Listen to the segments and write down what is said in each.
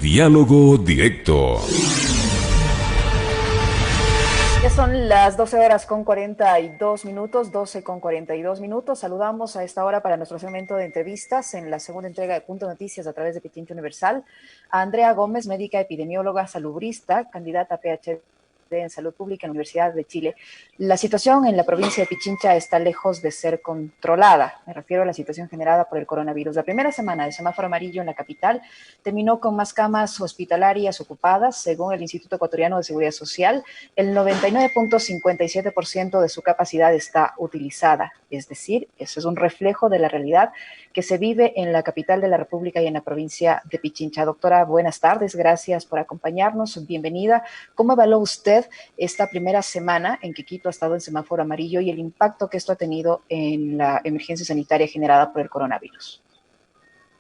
Diálogo directo. Ya son las 12 horas con 42 minutos, 12 con 42 minutos. Saludamos a esta hora para nuestro segmento de entrevistas en la segunda entrega de Punto Noticias a través de Pichincha Universal a Andrea Gómez, médica epidemióloga salubrista, candidata a PhD en Salud Pública en la Universidad de Chile. La situación en la provincia de Pichincha está lejos de ser controlada. Me refiero a la situación generada por el coronavirus. La primera semana de semáforo amarillo en la capital terminó con más camas hospitalarias ocupadas, según el Instituto Ecuatoriano de Seguridad Social. El 99.57% de su capacidad está utilizada. Es decir, eso es un reflejo de la realidad que se vive en la capital de la República y en la provincia de Pichincha. Doctora, buenas tardes, gracias por acompañarnos, bienvenida. ¿Cómo evaluó usted esta primera semana en que Quito ha estado en semáforo amarillo y el impacto que esto ha tenido en la emergencia sanitaria generada por el coronavirus?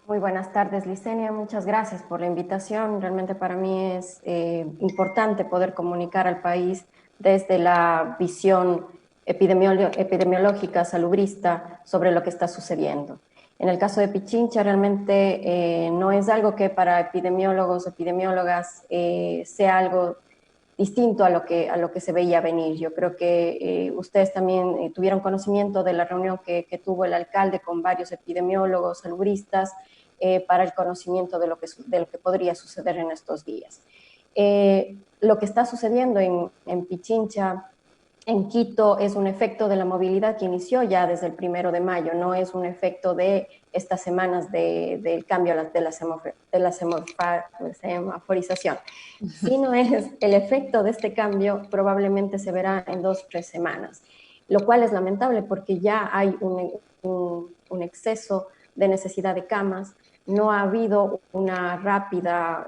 Muy buenas tardes, Licenia. Muchas gracias por la invitación. Realmente para mí es importante poder comunicar al país desde la visión epidemiológica, salubrista, sobre lo que está sucediendo. En el caso de Pichincha, realmente no es algo que para epidemiólogos, epidemiólogas, sea algo distinto a lo que se veía venir. Yo creo que ustedes también tuvieron conocimiento de la reunión que tuvo el alcalde con varios epidemiólogos, salubristas, para el conocimiento de lo que podría suceder en estos días. Lo que está sucediendo en Pichincha, en Quito, es un efecto de la movilidad que inició ya desde el 1 de mayo, no es un efecto de estas semanas del cambio de la semaforización, sino es el efecto de este cambio probablemente se verá en 2 o 3 semanas, lo cual es lamentable porque ya hay un exceso de necesidad de camas, no ha habido una rápida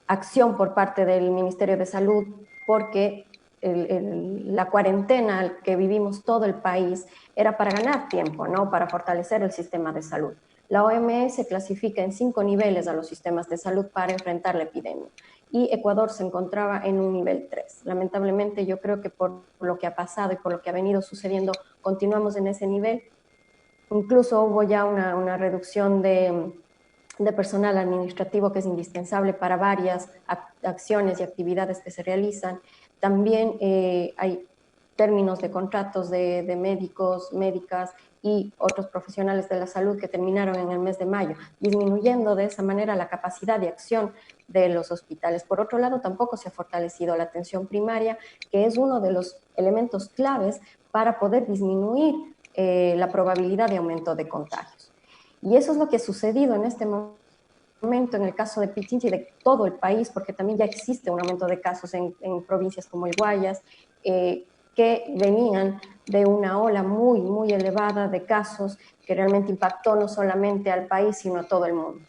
acción por parte del Ministerio de Salud porque la cuarentena que vivimos todo el país era para ganar tiempo, ¿no? Para fortalecer el sistema de salud. La OMS clasifica en 5 niveles a los sistemas de salud para enfrentar la epidemia y Ecuador se encontraba en un nivel 3. Lamentablemente yo creo que por lo que ha pasado y por lo que ha venido sucediendo continuamos en ese nivel. Incluso hubo ya una reducción de personal administrativo que es indispensable para varias acciones y actividades que se realizan. También hay términos de contratos de médicos, médicas y otros profesionales de la salud que terminaron en el mes de mayo, disminuyendo de esa manera la capacidad de acción de los hospitales. Por otro lado, tampoco se ha fortalecido la atención primaria, que es uno de los elementos claves para poder disminuir la probabilidad de aumento de contagios. Y eso es lo que ha sucedido en este momento en el caso de Pichincha y de todo el país, porque también ya existe un aumento de casos en provincias como el Guayas, que venían de una ola muy, muy elevada de casos que realmente impactó no solamente al país, sino a todo el mundo.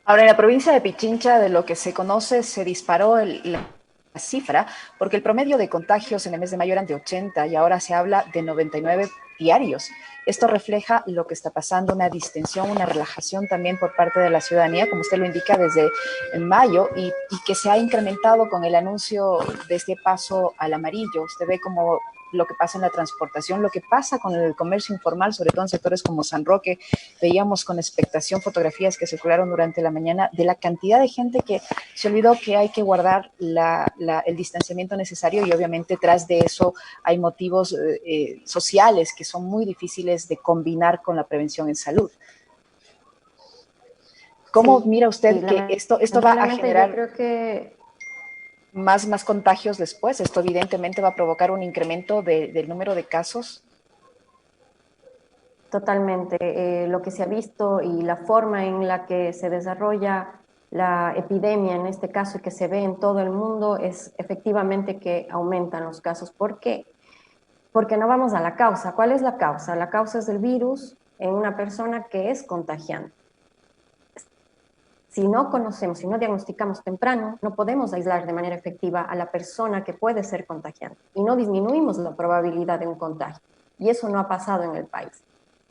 Ahora, en la provincia de Pichincha, de lo que se conoce, se disparó la cifra, porque el promedio de contagios en el mes de mayo eran de 80 y ahora se habla de 99 diarios. Esto refleja lo que está pasando, una distensión, una relajación también por parte de la ciudadanía, como usted lo indica, desde mayo y que se ha incrementado con el anuncio de este paso al amarillo. Usted ve como lo que pasa en la transportación, lo que pasa con el comercio informal, sobre todo en sectores como San Roque. Veíamos con expectación fotografías que circularon durante la mañana de la cantidad de gente que se olvidó que hay que guardar el distanciamiento necesario y obviamente tras de eso hay motivos sociales que son muy difíciles de combinar con la prevención en salud. ¿Cómo mira usted que esto va a generar yo creo que más contagios después? Esto evidentemente va a provocar un incremento del número de casos. Totalmente. Lo que se ha visto y la forma en la que se desarrolla la epidemia, en este caso, y que se ve en todo el mundo, es efectivamente que aumentan los casos. ¿Por qué? Porque no vamos a la causa. ¿Cuál es la causa? La causa es el virus en una persona que es contagiante. Si no conocemos, si no diagnosticamos temprano, no podemos aislar de manera efectiva a la persona que puede ser contagiante y no disminuimos la probabilidad de un contagio. Y eso no ha pasado en el país.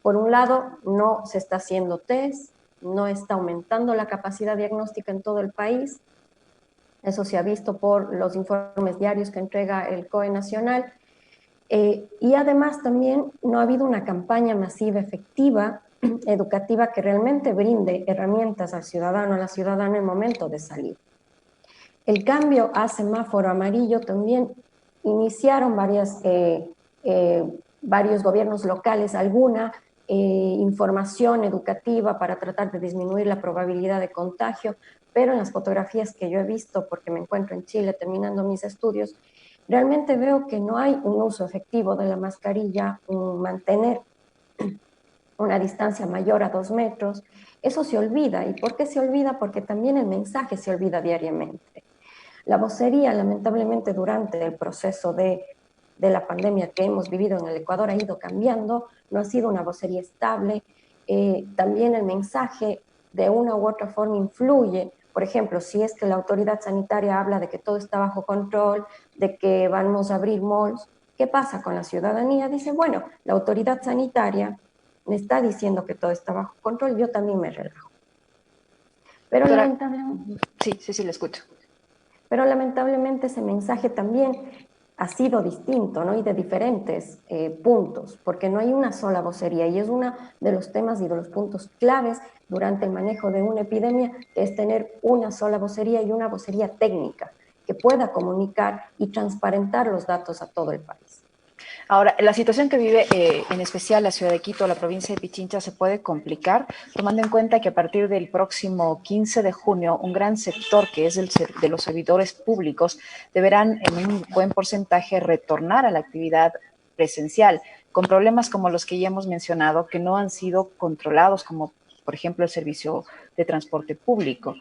Por un lado, no se está haciendo test, no está aumentando la capacidad diagnóstica en todo el país. Eso se ha visto por los informes diarios que entrega el COE Nacional. Y además también no ha habido una campaña masiva efectiva educativa que realmente brinde herramientas al ciudadano, a la ciudadana en el momento de salir. El cambio a semáforo amarillo también iniciaron varios gobiernos locales, alguna información educativa para tratar de disminuir la probabilidad de contagio, pero en las fotografías que yo he visto, porque me encuentro en Chile terminando mis estudios, realmente veo que no hay un uso efectivo de la mascarilla, mantener una distancia mayor a 2 metros. Eso se olvida. ¿Y por qué se olvida? Porque también el mensaje se olvida diariamente. La vocería, lamentablemente, durante el proceso de la pandemia que hemos vivido en el Ecuador ha ido cambiando, no ha sido una vocería estable. También el mensaje de una u otra forma influye. Por ejemplo, si es que la autoridad sanitaria habla de que todo está bajo control, de que vamos a abrir malls, ¿qué pasa con la ciudadanía? Dice, bueno, la autoridad sanitaria me está diciendo que todo está bajo control, yo también me relajo. Pero Doctora, lamentablemente... sí, le escucho. Pero lamentablemente ese mensaje también ha sido distinto, ¿no? Y de diferentes puntos, porque no hay una sola vocería y es uno de los temas y de los puntos claves durante el manejo de una epidemia, que es tener una sola vocería y una vocería técnica que pueda comunicar y transparentar los datos a todo el país. Ahora, la situación que vive en especial la ciudad de Quito, la provincia de Pichincha, se puede complicar, tomando en cuenta que a partir del próximo 15 de junio, un gran sector que es el de los servidores públicos deberán en un buen porcentaje retornar a la actividad presencial, con problemas como los que ya hemos mencionado, que no han sido controlados, como por ejemplo el servicio de transporte público.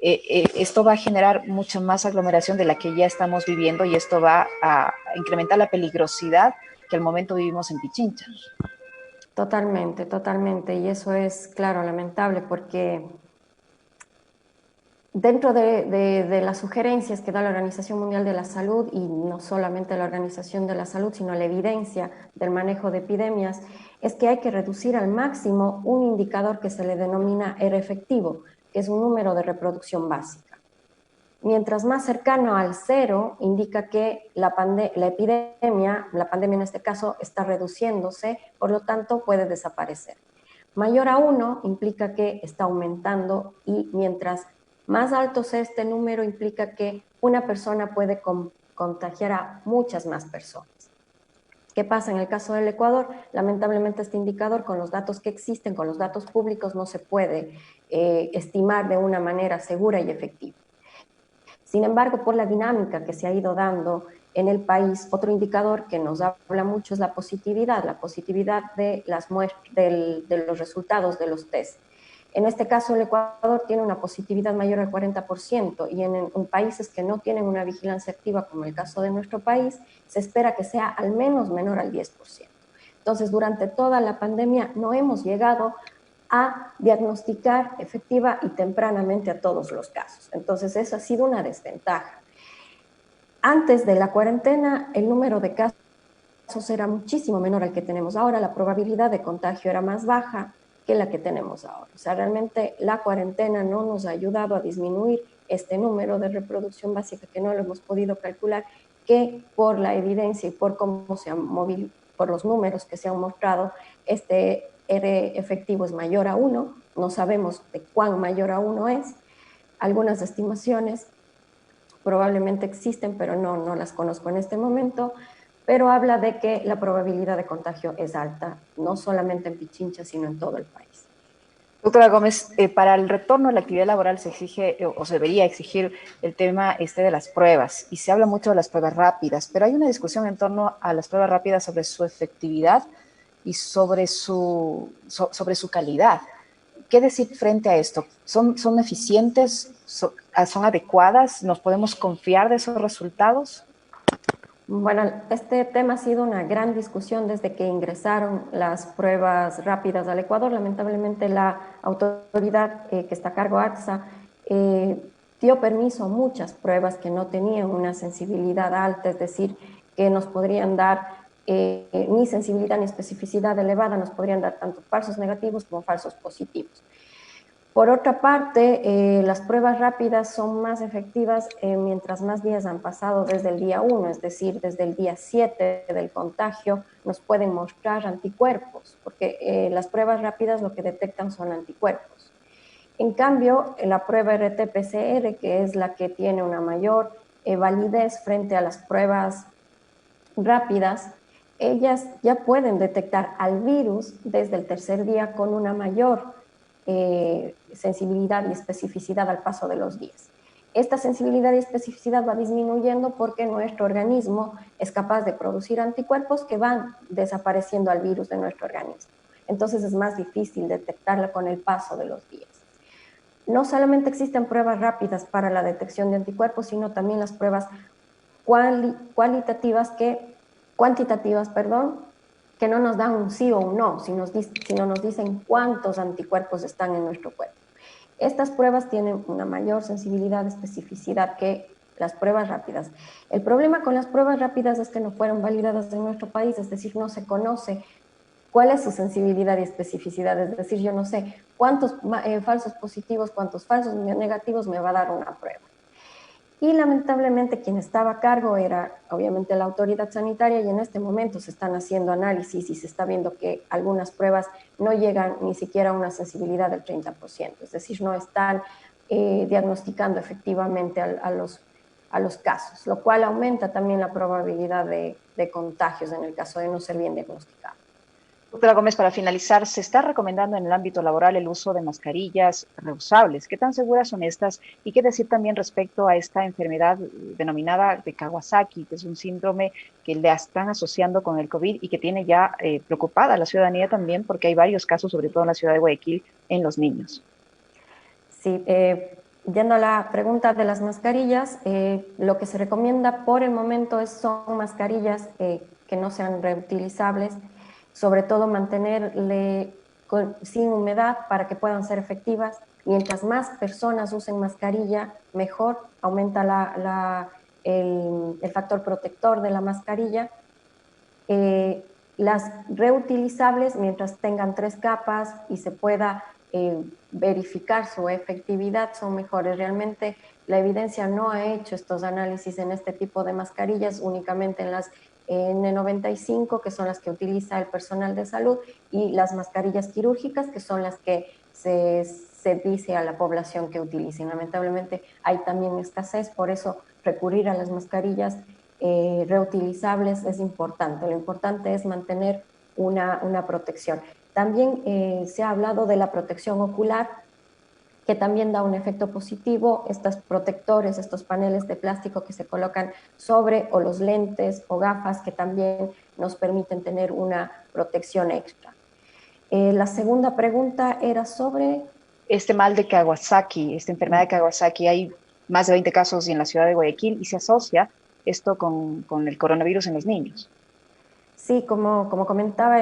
Esto va a generar mucha más aglomeración de la que ya estamos viviendo y esto va a incrementar la peligrosidad que al momento vivimos en Pichincha. Totalmente, totalmente. Y eso es, claro, lamentable porque dentro de las sugerencias que da la Organización Mundial de la Salud, y no solamente la Organización de la Salud, sino la evidencia del manejo de epidemias, es que hay que reducir al máximo un indicador que se le denomina R efectivo, que es un número de reproducción básica. Mientras más cercano al cero, indica que la epidemia, la pandemia en este caso, está reduciéndose, por lo tanto puede desaparecer. Mayor a 1 implica que está aumentando y mientras más alto sea este número, implica que una persona puede contagiar a muchas más personas. ¿Qué pasa en el caso del Ecuador? Lamentablemente este indicador, con los datos que existen, con los datos públicos, no se puede estimar de una manera segura y efectiva. Sin embargo, por la dinámica que se ha ido dando en el país, otro indicador que nos habla mucho es la positividad de los resultados de los test. En este caso, el Ecuador tiene una positividad mayor al 40% y en países que no tienen una vigilancia activa, como el caso de nuestro país, se espera que sea al menos menor al 10%. Entonces, durante toda la pandemia no hemos llegado a diagnosticar efectiva y tempranamente a todos los casos. Entonces, eso ha sido una desventaja. Antes de la cuarentena, el número de casos era muchísimo menor al que tenemos ahora, la probabilidad de contagio era más baja que la que tenemos ahora. O sea, realmente la cuarentena no nos ha ayudado a disminuir este número de reproducción básica, que no lo hemos podido calcular, que por la evidencia y por cómo se han por los números que se han mostrado, este R efectivo es mayor a 1, no sabemos de cuán mayor a 1 es. Algunas estimaciones probablemente existen, pero no las conozco en este momento, pero habla de que la probabilidad de contagio es alta, no solamente en Pichincha, sino en todo el país. Doctora Gómez, para el retorno a la actividad laboral se exige o se debería exigir el tema de las pruebas y se habla mucho de las pruebas rápidas, pero hay una discusión en torno a las pruebas rápidas sobre su efectividad y sobre su calidad. ¿Qué decir frente a esto? ¿Son eficientes? ¿Son adecuadas? ¿Nos podemos confiar de esos resultados? Bueno, este tema ha sido una gran discusión desde que ingresaron las pruebas rápidas al Ecuador. Lamentablemente la autoridad que está a cargo, AXA, dio permiso a muchas pruebas que no tenían una sensibilidad alta, es decir, que nos podrían dar ni sensibilidad ni especificidad elevada, nos podrían dar tanto falsos negativos como falsos positivos. Por otra parte, las pruebas rápidas son más efectivas mientras más días han pasado desde el día 1, es decir, desde el día 7 del contagio, nos pueden mostrar anticuerpos, porque las pruebas rápidas lo que detectan son anticuerpos. En cambio, la prueba RT-PCR, que es la que tiene una mayor validez frente a las pruebas rápidas, ellas ya pueden detectar al virus desde el tercer día con una mayor sensibilidad y especificidad al paso de los días. Esta sensibilidad y especificidad va disminuyendo porque nuestro organismo es capaz de producir anticuerpos que van desapareciendo al virus de nuestro organismo. Entonces es más difícil detectarla con el paso de los días. No solamente existen pruebas rápidas para la detección de anticuerpos, sino también las pruebas cuantitativas, que no nos dan un sí o un no, sino nos dicen cuántos anticuerpos están en nuestro cuerpo. Estas pruebas tienen una mayor sensibilidad, especificidad que las pruebas rápidas. El problema con las pruebas rápidas es que no fueron validadas en nuestro país, es decir, no se conoce cuál es su sensibilidad y especificidad, es decir, yo no sé cuántos falsos positivos, cuántos falsos negativos me va a dar una prueba. Y lamentablemente quien estaba a cargo era obviamente la autoridad sanitaria y en este momento se están haciendo análisis y se está viendo que algunas pruebas no llegan ni siquiera a una sensibilidad del 30%, es decir, no están diagnosticando efectivamente a los casos, lo cual aumenta también la probabilidad de contagios en el caso de no ser bien diagnosticado. Doctora Gómez, para finalizar, se está recomendando en el ámbito laboral el uso de mascarillas reusables. ¿Qué tan seguras son estas? Y qué decir también respecto a esta enfermedad denominada de Kawasaki, que es un síndrome que le están asociando con el COVID y que tiene ya preocupada a la ciudadanía también porque hay varios casos, sobre todo en la ciudad de Guayaquil, en los niños. Sí, yendo a la pregunta de las mascarillas, lo que se recomienda por el momento son mascarillas que no sean reutilizables, sobre todo mantenerle sin humedad para que puedan ser efectivas. Mientras más personas usen mascarilla, mejor aumenta el factor protector de la mascarilla. Las reutilizables, mientras tengan 3 capas y se pueda verificar su efectividad, son mejores. Realmente la evidencia no ha hecho estos análisis en este tipo de mascarillas, únicamente en las N95, que son las que utiliza el personal de salud, y las mascarillas quirúrgicas, que son las que se dice a la población que utilicen. Lamentablemente hay también escasez, por eso recurrir a las mascarillas reutilizables es importante. Lo importante es mantener una protección. También se ha hablado de la protección ocular, que también da un efecto positivo. Estos protectores, estos paneles de plástico que se colocan sobre o los lentes o gafas que también nos permiten tener una protección extra. La segunda pregunta era sobre... Este mal de Kawasaki, esta enfermedad de Kawasaki, hay más de 20 casos en la ciudad de Guayaquil y se asocia esto con el coronavirus en los niños. Sí, como comentaba,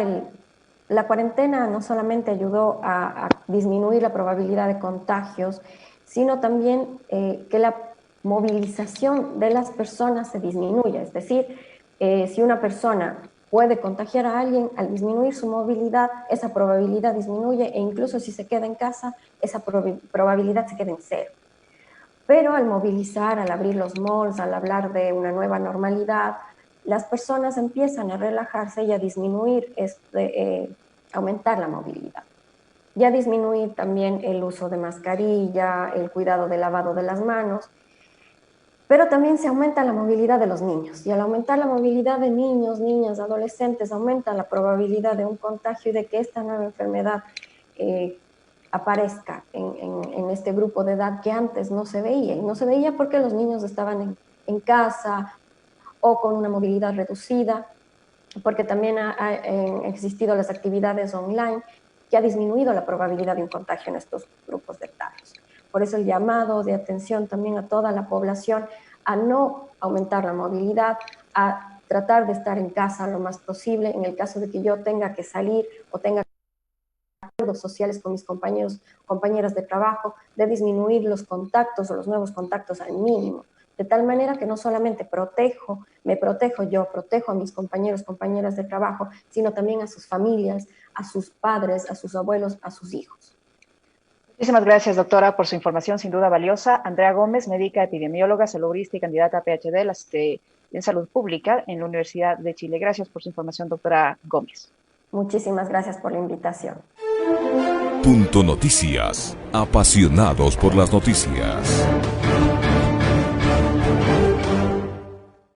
la cuarentena no solamente ayudó a disminuir la probabilidad de contagios, sino también que la movilización de las personas se disminuya. Es decir, si una persona puede contagiar a alguien, al disminuir su movilidad, esa probabilidad disminuye e incluso si se queda en casa, esa probabilidad se queda en cero. Pero al movilizar, al abrir los malls, al hablar de una nueva normalidad, las personas empiezan a relajarse y a disminuir, aumentar la movilidad. Y a disminuir también el uso de mascarilla, el cuidado del lavado de las manos, pero también se aumenta la movilidad de los niños. Y al aumentar la movilidad de niños, niñas, adolescentes, aumenta la probabilidad de un contagio y de que esta nueva enfermedad aparezca en este grupo de edad que antes no se veía. Y no se veía porque los niños estaban en casa o con una movilidad reducida, porque también han existido las actividades online que ha disminuido la probabilidad de un contagio en estos grupos de etarios. Por eso el llamado de atención también a toda la población a no aumentar la movilidad, a tratar de estar en casa lo más posible. En el caso de que yo tenga que salir o tenga acuerdos sociales con mis compañeras de trabajo, de disminuir los contactos o los nuevos contactos al mínimo, de tal manera que no solamente me protejo yo, protejo a mis compañeras de trabajo, sino también a sus familias, a sus padres, a sus abuelos, a sus hijos. Muchísimas gracias, doctora, por su información sin duda valiosa. Andrea Gómez, médica epidemióloga, saludista y candidata a PhD en Salud Pública en la Universidad de Chile. Gracias por su información, doctora Gómez. Muchísimas gracias por la invitación. Punto Noticias. Apasionados por las noticias.